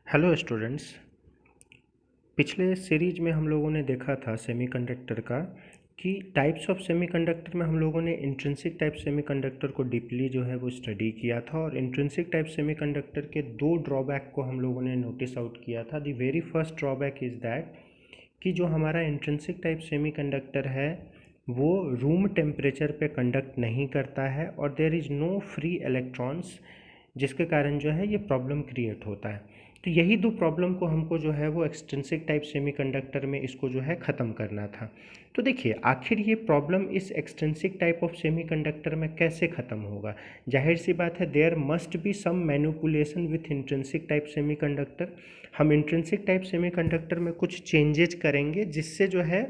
Hello students. पिछले series में हम लोगों ने देखा था सेमीकंडक्टर का कि टाइप्स ऑफ सेमीकंडक्टर में हम लोगों ने इंट्रिंसिक टाइप सेमीकंडक्टर को डीपली जो है वो स्टडी किया था और इंट्रिंसिक टाइप सेमीकंडक्टर के दो ड्रॉबैक को हम लोगों ने नोटिस आउट किया था। The very first drawback is that कि जो हमारा इंट्रिंसिक टाइप सेमीकंडक्टर है वो रूम टेम्परेचर पे कंडक्ट नहीं करता है और there is no free electrons, जिसके कारण जो है ये प्रॉब्लम क्रिएट होता है। तो यही दो प्रॉब्लम को हमको जो है वो एक्सट्रिंसिक टाइप सेमीकंडक्टर में इसको जो है ख़त्म करना था। तो देखिए आखिर ये प्रॉब्लम इस एक्सट्रिंसिक टाइप ऑफ सेमीकंडक्टर में कैसे ख़त्म होगा। जाहिर सी बात है, there must be some manipulation with intrinsic type semiconductor. हम इंट्रिंसिक टाइप सेमीकंडक्टर में कुछ चेंजेज करेंगे जिससे जो है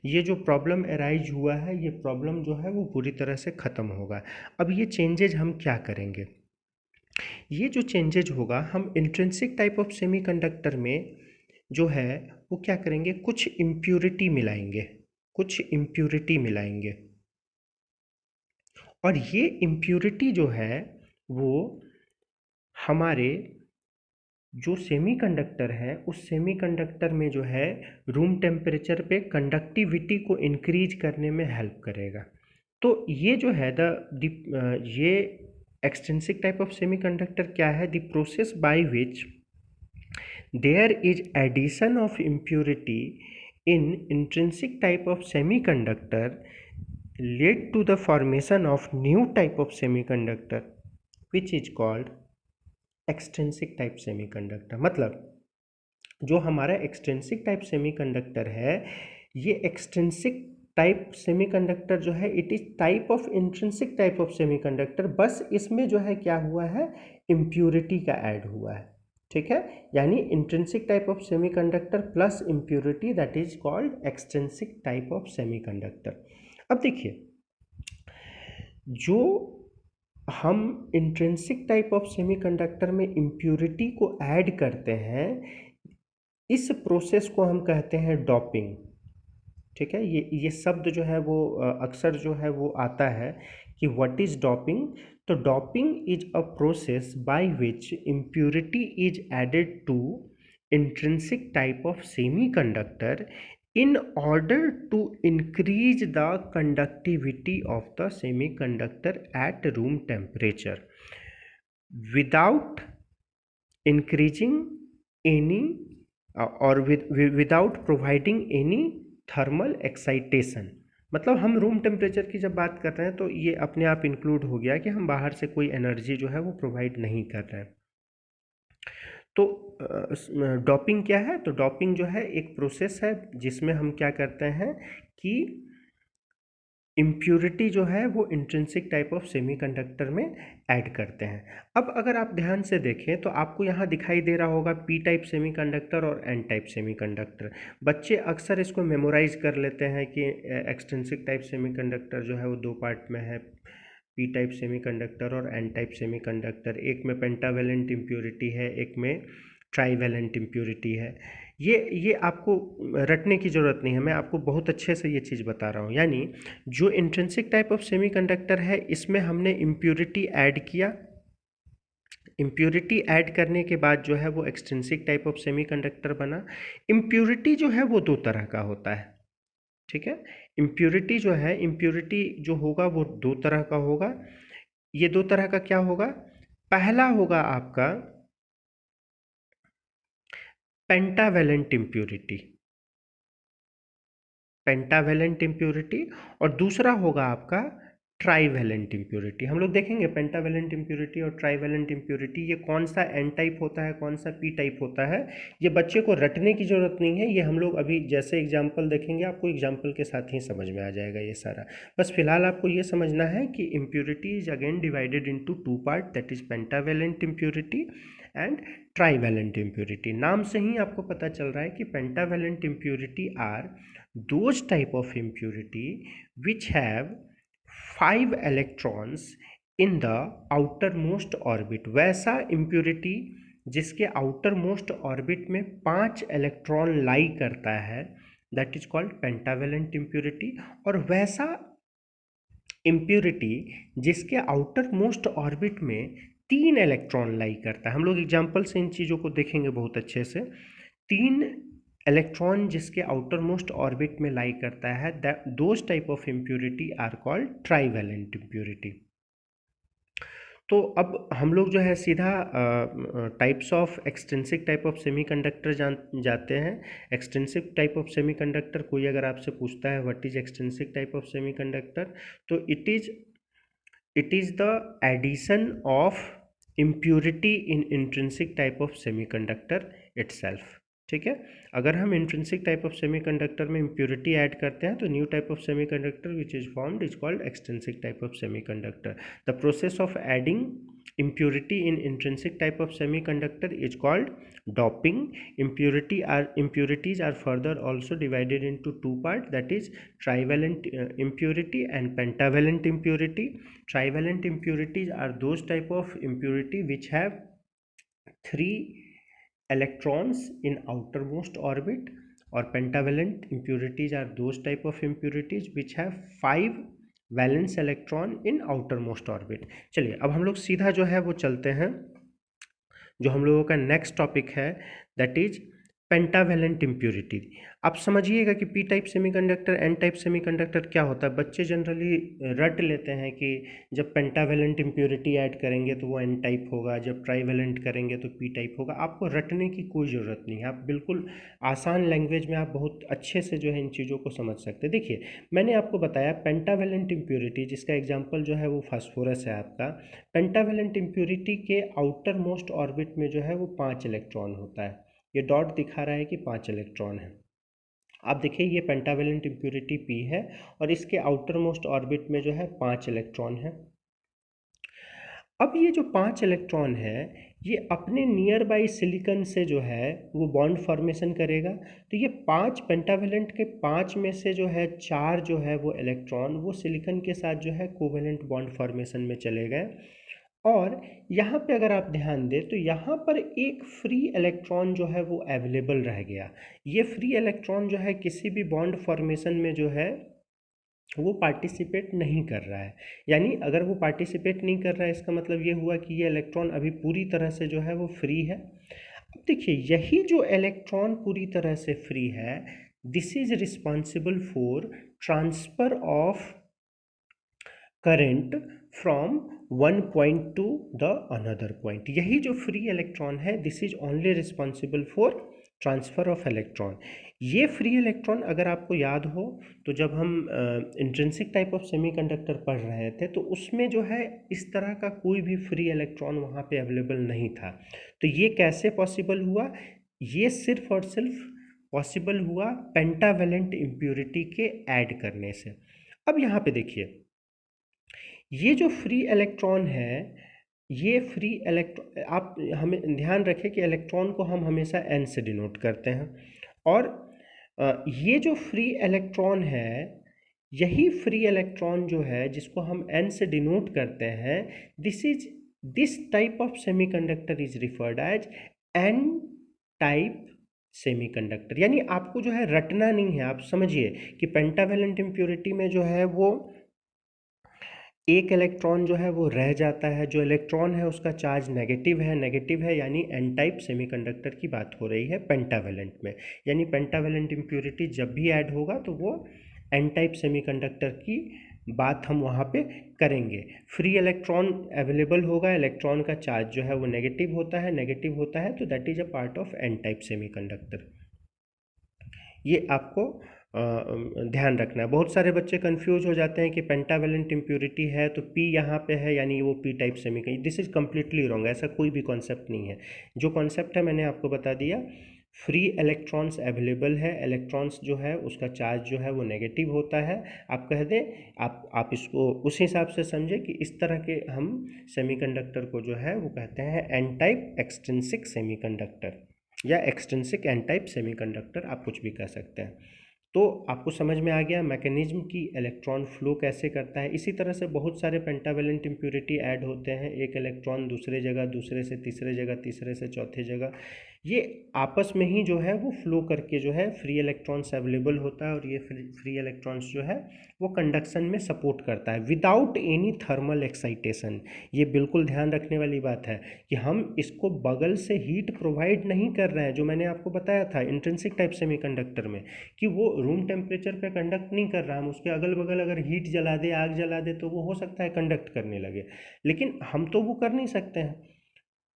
ये जो प्रॉब्लम अराइज हुआ है ये प्रॉब्लम जो है वो पूरी तरह से ख़त्म होगा। अब ये चेंजेज हम क्या करेंगे? ये जो चेंजेज होगा हम इंट्रिंसिक टाइप ऑफ सेमीकंडक्टर में जो है वो क्या करेंगे, कुछ इम्प्यूरिटी मिलाएंगे, कुछ इम्प्यूरिटी मिलाएंगे। और ये इम्प्यूरिटी जो है वो हमारे जो सेमीकंडक्टर है उस सेमीकंडक्टर में जो है रूम टेम्परेचर पे कंडक्टिविटी को इंक्रीज करने में हेल्प करेगा। तो ये जो है ये एक्सट्रिंसिक टाइप ऑफ सेमीकंडक्टर क्या है? The process by which there is addition of impurity in intrinsic type of semiconductor lead to the formation of new type of semiconductor which is called extrinsic type semiconductor। मतलब जो हमारा extrinsic type semiconductor है ये extrinsic type semiconductor जो है it is type of intrinsic type of semiconductor, बस इसमें जो है क्या हुआ है, इम्प्यूरिटी का ऐड हुआ है। ठीक है, यानी intrinsic type of semiconductor plus impurity, that is called extrinsic type of semiconductor. अब देखिए, जो हम इंट्रिंसिक टाइप ऑफ सेमीकंडक्टर में इम्प्यूरिटी को ऐड करते हैं इस प्रोसेस को हम कहते हैं डॉपिंग। ठीक है, ये शब्द जो है वो अक्सर जो है वो आता है कि व्हाट इज डॉपिंग। तो doping is a process by which impurity is added to intrinsic type of semiconductor in order to increase the conductivity of the semiconductor at room temperature without increasing any without providing any thermal excitation। मतलब हम room temperature की जब बात कर रहे हैं तो ये अपने आप इंक्लूड हो गया कि हम बाहर से कोई एनर्जी जो है वो प्रोवाइड नहीं कर रहे हैं। तो डॉपिंग क्या है? तो डॉपिंग जो है एक प्रोसेस है जिसमें हम क्या करते हैं कि इम्प्यूरिटी जो है वो इंट्रिंसिक टाइप ऑफ सेमीकंडक्टर में ऐड करते हैं। अब अगर आप ध्यान से देखें तो आपको यहाँ दिखाई दे रहा होगा पी टाइप सेमीकंडक्टर और एन टाइप सेमीकंडक्टर। बच्चे अक्सर इसको मेमोराइज कर लेते हैं कि एक्सट्रिंसिक टाइप सेमीकंडक्टर जो है वो दो पार्ट में है, पी टाइप सेमीकंडक्टर और एन टाइप सेमीकंडक्टर। एक में पेंटावेलेंट इम्प्यूरिटी है, एक में ट्राईवेलेंट इम्प्यूरिटी है। ये आपको रटने की ज़रूरत नहीं है, मैं आपको बहुत अच्छे से ये चीज़ बता रहा हूँ। यानी जो इंट्रिंसिक टाइप ऑफ सेमीकंडक्टर है इसमें हमने इम्प्यूरिटी ऐड किया, इम्प्यूरिटी ऐड करने के बाद जो है वो एक्सट्रिंसिक टाइप ऑफ सेमीकंडक्टर बना। इम्प्यूरिटी जो है वो दो तरह का होता है। ठीक है, इम्प्यूरिटी जो होगा वो दो तरह का होगा। ये दो तरह का क्या होगा? पहला होगा आपका पेंटावेलेंट इम्प्यूरिटी, पेंटावेलेंट इम्प्यूरिटी, और दूसरा होगा आपका ट्राईवेलेंट इम्प्यूरिटी। हम लोग देखेंगे पेंटावेलेंट इम्प्यूरिटी और ट्राईवेलेंट इम्प्यूरिटी ये कौन सा एन टाइप होता है, कौन सा पी टाइप होता है। ये बच्चे को रटने की ज़रूरत नहीं है, ये हम लोग अभी जैसे एग्जाम्पल देखेंगे आपको एग्जाम्पल के साथ ही समझ में आ जाएगा ये सारा। बस फिलहाल आपको ये समझना है कि impurity is again divided into two part, that is pentavalent impurity and trivalent impurity. नाम से ही आपको पता चल रहा है कि pentavalent impurity are those type of impurity which have 5 electrons in the outermost orbit। वैसा impurity जिसके outermost orbit में 5 इलेक्ट्रॉन लाई करता है, that is called pentavalent impurity। और वैसा impurity जिसके outermost orbit में 3 इलेक्ट्रॉन लाई करता है। हम लोग एग्जाम्पल से इन चीज़ों को देखेंगे बहुत अच्छे से। 3 इलेक्ट्रॉन जिसके आउटर मोस्ट ऑर्बिट में लाई करता है, those type of impurity are called trivalent impurity. तो अब हम लोग जो है सीधा types of extrinsic type of semiconductor जाते हैं। एक्सट्रिंसिक टाइप ऑफ सेमीकंडक्टर, कोई अगर आपसे पूछता है what is extrinsic type of semiconductor, तो it is the addition of impurity in intrinsic type of semiconductor itself. ठीक है, अगर हम इंट्रिंसिक टाइप ऑफ सेमीकंडक्टर में इम्प्योरिटी ऐड करते हैं तो new type of semiconductor which is formed is called extrinsic type of semiconductor. The process of adding impurity in intrinsic type of semiconductor is called doping. Impurities are further also divided into two parts, that is trivalent impurity and pentavalent impurity. Trivalent impurities are those type of impurity which have 3 electrons in outermost orbit, or pentavalent impurities are those type of impurities which have 5 valence electron in outer most orbit. चलिए अब हम लोग सीधा जो है वो चलते हैं, जो हम लोगों का नेक्स्ट टॉपिक है, दैट इज पेंटावेलेंट इम्प्योरिटी। आप समझिएगा कि P type semiconductor, N type semiconductor क्या होता है। बच्चे जनरली रट लेते हैं कि जब पेंटावेलेंट इम्प्योरिटी ऐड करेंगे तो वो एन टाइप होगा, जब ट्राईवेलेंट करेंगे तो पी टाइप होगा। आपको रटने की कोई ज़रूरत नहीं है, आप बिल्कुल आसान लैंग्वेज में आप बहुत अच्छे से जो है इन चीज़ों को समझ सकते हैं। देखिए मैंने आपको बताया पेंटावेलेंट इम्प्योरिटी, जिसका एग्जाम्पल जो है वो फास्फोरस है आपका। पेंटावेलेंट इम्प्योरिटी के आउटर मोस्ट ऑर्बिट में जो है वो 5 इलेक्ट्रॉन होता है। ये डॉट दिखा रहा है कि 5 इलेक्ट्रॉन है। आप देखिए ये पेंटावेलेंट इम्प्योरिटी पी है और इसके आउटर मोस्ट ऑर्बिट में जो है 5 इलेक्ट्रॉन है। अब ये जो 5 इलेक्ट्रॉन है ये अपने नियर बाई सिलिकॉन से जो है वो बॉन्ड फॉर्मेशन करेगा। तो ये 5 पेंटावेलेंट के 5 में से जो है 4 जो है वो इलेक्ट्रॉन वो सिलिकॉन के साथ जो है कोवेलेंट बॉन्ड फॉर्मेशन में चले गए। और यहाँ पे अगर आप ध्यान दें तो यहाँ पर एक फ्री इलेक्ट्रॉन जो है वो अवेलेबल रह गया। ये फ्री इलेक्ट्रॉन जो है किसी भी बॉन्ड फॉर्मेशन में जो है वो पार्टिसिपेट नहीं कर रहा है। यानी अगर वो पार्टिसिपेट नहीं कर रहा है इसका मतलब ये हुआ कि ये इलेक्ट्रॉन अभी पूरी तरह से जो है वो फ्री है। अब देखिए यही जो इलेक्ट्रॉन पूरी तरह से फ्री है, this is responsible for transfer of current from one point two the another point. यही जो फ्री इलेक्ट्रॉन है this is only responsible for transfer of electron. ये फ्री इलेक्ट्रॉन अगर आपको याद हो तो जब हम इंट्रिंसिक टाइप ऑफ सेमीकंडक्टर पढ़ रहे थे तो उसमें जो है इस तरह का कोई भी फ्री इलेक्ट्रॉन वहाँ पे अवेलेबल नहीं था। तो ये कैसे पॉसिबल हुआ? ये सिर्फ और सिर्फ पॉसिबल हुआ पेंटावेलेंट इम्प्योरिटी के ऐड करने से। अब यहाँ पे देखिए ये जो फ्री इलेक्ट्रॉन है, ये फ्री इलेक्ट्रॉन, आप हमें ध्यान रखें कि इलेक्ट्रॉन को हम हमेशा एन से डिनोट करते हैं। और ये जो फ्री इलेक्ट्रॉन है, यही फ्री इलेक्ट्रॉन जो है जिसको हम एन से डिनोट करते हैं, this type of semiconductor is referred as N type semiconductor. यानी आपको जो है रटना नहीं है, आप समझिए कि पेंटावेलेंट इम्प्योरिटी में जो है वो एक इलेक्ट्रॉन जो है वो रह जाता है, जो इलेक्ट्रॉन है उसका चार्ज नेगेटिव है, यानी एन टाइप सेमीकंडक्टर की बात हो रही है पेंटावेलेंट में। यानी पेंटावेलेंट इम्प्योरिटी जब भी ऐड होगा तो वो एन टाइप सेमीकंडक्टर की बात हम वहाँ पे करेंगे। फ्री इलेक्ट्रॉन अवेलेबल होगा, इलेक्ट्रॉन का चार्ज जो है वो नेगेटिव होता है, तो that is a part of N type semiconductor. ये आपको ध्यान रखना है। बहुत सारे बच्चे कंफ्यूज हो जाते हैं कि पेंटावेलेंट इम्प्योरिटी है तो पी यहाँ पे है यानी वो P type semiconductor. This is completely wrong, ऐसा कोई भी कॉन्सेप्ट नहीं है। जो कॉन्सेप्ट है मैंने आपको बता दिया। फ्री इलेक्ट्रॉन्स अवेलेबल है, इलेक्ट्रॉन्स जो है उसका चार्ज जो है वो नेगेटिव होता है। आप कह दें, आप इसको उस हिसाब से समझें कि इस तरह के हम सेमीकंडक्टर को जो है वो कहते हैं एन टाइप एक्सट्रिंसिक सेमीकंडक्टर या एक्सट्रिंसिक एन टाइप सेमीकंडक्टर, आप कुछ भी कह सकते हैं। तो आपको समझ में आ गया मैकेनिज्म की इलेक्ट्रॉन फ्लो कैसे करता है। इसी तरह से बहुत सारे पेंटावेलेंट इम्प्योरिटी ऐड होते हैं, एक इलेक्ट्रॉन दूसरे जगह, दूसरे से तीसरे जगह, तीसरे से चौथे जगह, ये आपस में ही जो है वो फ्लो करके जो है फ्री इलेक्ट्रॉन्स अवेलेबल होता है, और ये फ्री इलेक्ट्रॉन्स जो है वो कंडक्शन में सपोर्ट करता है विदाउट एनी थर्मल एक्साइटेशन। ये बिल्कुल ध्यान रखने वाली बात है कि हम इसको बगल से हीट प्रोवाइड नहीं कर रहे हैं, जो मैंने आपको बताया था इंट्रिंसिक टाइप सेमीकंडक्टर में कि वो रूम टेम्परेचर पे कंडक्ट नहीं कर रहा, हम उसके अगल बगल अगर हीट जला दे, आग जला दे, तो वो हो सकता है कंडक्ट करने लगे, लेकिन हम तो वो कर नहीं सकते हैं।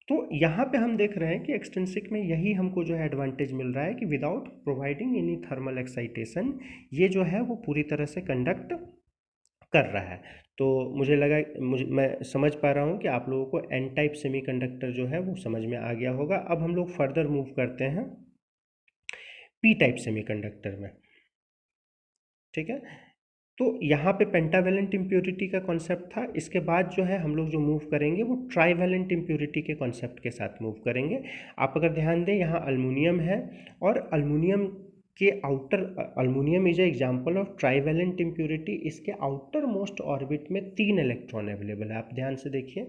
तो यहाँ पे हम देख रहे हैं कि एक्सट्रिंसिक में यही हमको जो है एडवांटेज मिल रहा है कि without providing any thermal excitation ये जो है वो पूरी तरह से कंडक्ट कर रहा है। तो मुझे लगा, मैं समझ पा रहा हूँ कि आप लोगों को एन टाइप सेमीकंडक्टर जो है वो समझ में आ गया होगा। अब हम लोग फर्दर मूव करते हैं पी टाइप सेमीकंडक्टर में। ठीक है, तो यहाँ पे पेंटावेलेंट इम्प्योरिटी का कॉन्सेप्ट था। इसके बाद जो है हम लोग जो मूव करेंगे वो ट्राईवेलेंट इम्प्योरिटी के कॉन्सेप्ट के साथ मूव करेंगे। आप अगर ध्यान दें, यहाँ अल्मुनियम है, और अल्मुनियम के outer, aluminium is a example of trivalent impurity. इसके आउटर मोस्ट ऑर्बिट में 3 इलेक्ट्रॉन अवेलेबल है। आप ध्यान से देखिए,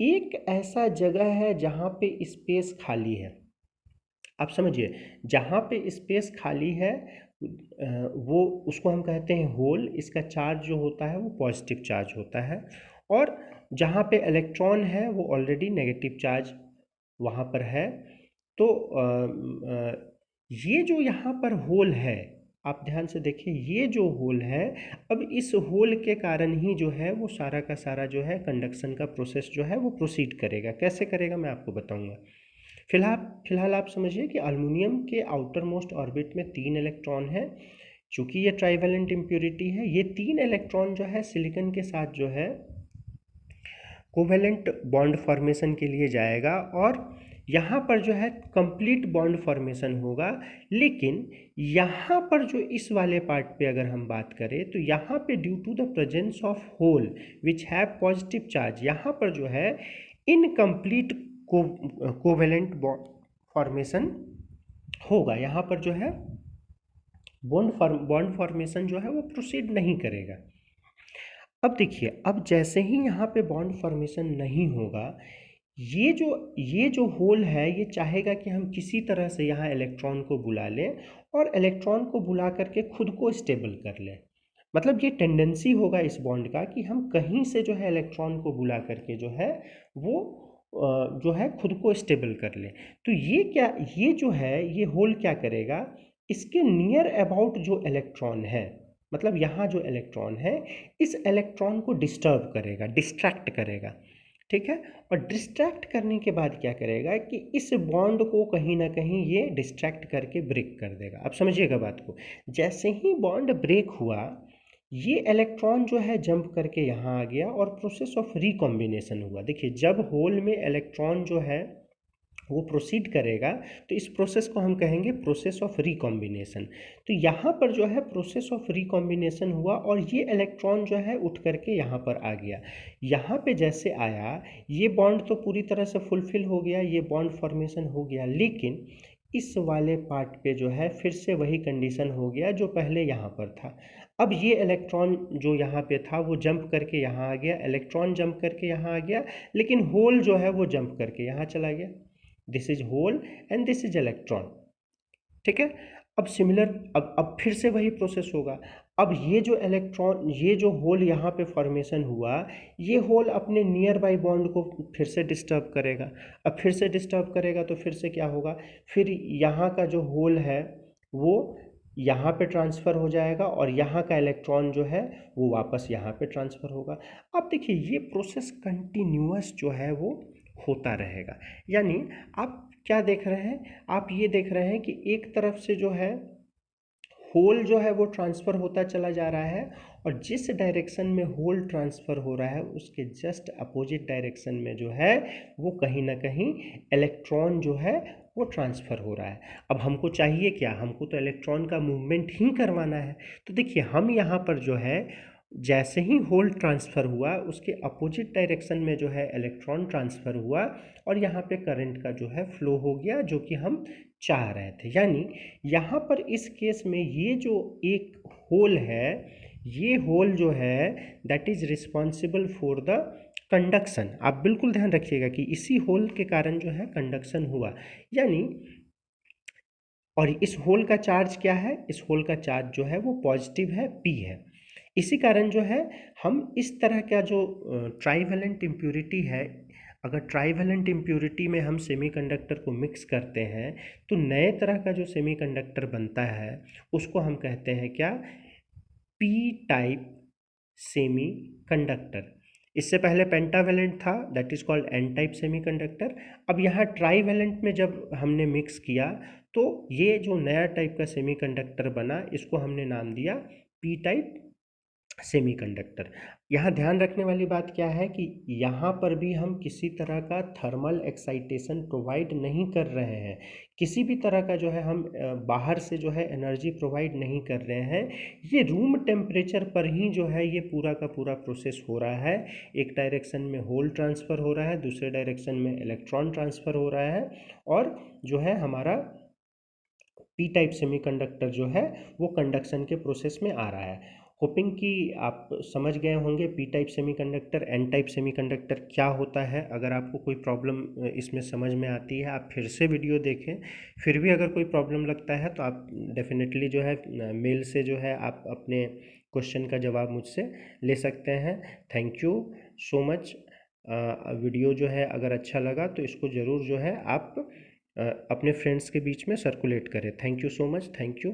एक ऐसा जगह है जहाँ पे स्पेस खाली है। आप समझिए, जहाँ पे स्पेस खाली है वो उसको हम कहते हैं होल। इसका चार्ज जो होता है वो पॉजिटिव चार्ज होता है, और जहाँ पे इलेक्ट्रॉन है वो ऑलरेडी नेगेटिव चार्ज वहाँ पर है। तो ये जो यहाँ पर होल है, आप ध्यान से देखिए, ये जो होल है, अब इस होल के कारण ही जो है वो सारा का सारा जो है कंडक्शन का प्रोसेस जो है वो प्रोसीड करेगा। कैसे करेगा मैं आपको बताऊंगा। फिलहाल आप समझिए कि अल्युमिनियम के आउटर मोस्ट ऑर्बिट में 3 इलेक्ट्रॉन है। चूंकि ये ट्राईवेलेंट इम्प्योरिटी है, ये 3 इलेक्ट्रॉन जो है सिलिकॉन के साथ जो है कोवेलेंट बॉन्ड फॉर्मेशन के लिए जाएगा, और यहाँ पर जो है कंप्लीट बॉन्ड फॉर्मेशन होगा। लेकिन यहाँ पर जो इस वाले पार्ट पे अगर हम बात करें, तो यहाँ पे due to the presence of hole which have positive charge, यहाँ पर जो है इनकम्प्लीट कोवेलेंट बॉन्ड फॉर्मेशन होगा। यहाँ पर जो है बॉन्ड फॉर्मेशन जो है वो प्रोसीड नहीं करेगा। अब देखिए, अब जैसे ही यहाँ पे बॉन्ड फॉर्मेशन नहीं होगा, ये जो होल है ये चाहेगा कि हम किसी तरह से यहाँ इलेक्ट्रॉन को बुला लें, और इलेक्ट्रॉन को बुला करके खुद को स्टेबल कर लें। मतलब ये टेंडेंसी होगा इस बॉन्ड का कि हम कहीं से जो है इलेक्ट्रॉन को बुला करके जो है वो जो है खुद को स्टेबल कर लें। तो ये जो है ये होल क्या करेगा, इसके नियर अबाउट जो इलेक्ट्रॉन है, मतलब यहाँ जो इलेक्ट्रॉन है, इस इलेक्ट्रॉन को डिस्टर्ब करेगा, डिस्ट्रैक्ट करेगा। ठीक है, और डिस्ट्रैक्ट करने के बाद क्या करेगा कि इस बॉन्ड को कहीं ना कहीं ये डिस्ट्रैक्ट करके ब्रेक कर देगा। अब समझिएगा बात को, जैसे ही बॉन्ड ब्रेक हुआ, ये इलेक्ट्रॉन जो है जंप करके यहाँ आ गया और प्रोसेस ऑफ रिकॉम्बिनेशन हुआ। देखिए, जब होल में इलेक्ट्रॉन जो है वो प्रोसीड करेगा, तो इस प्रोसेस को हम कहेंगे प्रोसेस ऑफ रिकॉम्बिनेशन। तो यहाँ पर जो है प्रोसेस ऑफ रिकॉम्बिनेशन हुआ, और ये इलेक्ट्रॉन जो है उठ करके यहाँ पर आ गया। यहाँ पे जैसे आया, ये बॉन्ड तो पूरी तरह से फुलफिल हो गया, ये बॉन्ड फॉर्मेशन हो गया, लेकिन इस वाले पार्ट पे जो है फिर से वही कंडीशन हो गया जो पहले यहाँ पर था। अब ये इलेक्ट्रॉन जो यहाँ पे था वो जंप करके यहाँ आ गया, इलेक्ट्रॉन जंप करके यहाँ आ गया, लेकिन होल जो है वो जंप करके यहाँ चला गया। This is hole and this is electron. ठीक है, अब सिमिलर, अब फिर से वही प्रोसेस होगा। अब ये जो इलेक्ट्रॉन, ये जो होल यहाँ पे फॉर्मेशन हुआ, ये होल अपने नियर बाई बॉन्ड को फिर से डिस्टर्ब करेगा। अब फिर से डिस्टर्ब करेगा तो फिर से क्या होगा, फिर यहाँ का जो होल है वो यहाँ पे ट्रांसफ़र हो जाएगा, और यहाँ का इलेक्ट्रॉन जो है वो वापस यहाँ पे ट्रांसफ़र होगा। अब देखिए, ये प्रोसेस कंटिन्यूअस जो है वो होता रहेगा। यानी आप क्या देख रहे हैं, आप ये देख रहे हैं कि एक तरफ से जो है होल जो है वो ट्रांसफ़र होता चला जा रहा है, और जिस डायरेक्शन में होल ट्रांसफ़र हो रहा है उसके जस्ट अपोजिट डायरेक्शन में जो है वो कहीं ना कहीं इलेक्ट्रॉन जो है वो ट्रांसफ़र हो रहा है। अब हमको चाहिए क्या, हमको तो इलेक्ट्रॉन का मूवमेंट ही करवाना है। तो देखिए, हम यहाँ पर जो है जैसे ही होल ट्रांसफ़र हुआ उसके अपोजिट डायरेक्शन में जो है इलेक्ट्रॉन ट्रांसफ़र हुआ और यहाँ पे करंट का जो है फ्लो हो गया, जो कि हम चाह रहे थे। यानी यहाँ पर इस केस में ये जो एक होल है, ये होल जो है that is responsible for the conduction. आप बिल्कुल ध्यान रखिएगा कि इसी होल के कारण जो है कंडक्शन हुआ। यानी और इस होल का चार्ज क्या है? इस होल का चार्ज जो है वो पॉजिटिव है, p है। इसी कारण जो है हम इस तरह का जो ट्राईवेलेंट इम्प्यूरिटी है, अगर ट्राईवेलेंट इम्प्यूरिटी में हम सेमीकंडक्टर को मिक्स करते हैं तो नए तरह का जो सेमीकंडक्टर बनता है उसको हम कहते हैं क्या? p type semiconductor. इससे पहले पेंटावेलेंट था, that is called an type semiconductor. अब यहाँ ट्राईवेलेंट में जब हमने मिक्स किया तो ये जो नया टाइप का सेमीकंडक्टर बना इसको हमने नाम दिया पी टाइप सेमीकंडक्टर। यहाँ ध्यान रखने वाली बात क्या है कि यहाँ पर भी हम किसी तरह का थर्मल एक्साइटेशन प्रोवाइड नहीं कर रहे हैं, किसी भी तरह का जो है हम बाहर से जो है एनर्जी प्रोवाइड नहीं कर रहे हैं। ये रूम टेम्परेचर पर ही जो है ये पूरा का पूरा प्रोसेस हो रहा है। एक डायरेक्शन में होल ट्रांसफ़र हो रहा है, दूसरे डायरेक्शन में इलेक्ट्रॉन ट्रांसफ़र हो रहा है, और जो है हमारा पी टाइप सेमीकंडक्टर जो है वो कंडक्शन के प्रोसेस में आ रहा है। होपिंग कि आप समझ गए होंगे P type semiconductor, N type semiconductor क्या होता है। अगर आपको कोई प्रॉब्लम इसमें समझ में आती है आप फिर से वीडियो देखें। फिर भी अगर कोई प्रॉब्लम लगता है तो आप डेफिनेटली जो है मेल से जो है आप अपने क्वेश्चन का जवाब मुझसे ले सकते हैं। Thank you so much. Video जो है अगर अच्छा लगा तो इसको ज़रूर जो है आप अपने फ्रेंड्स के बीच में सर्कुलेट करें। Thank you so much. Thank you.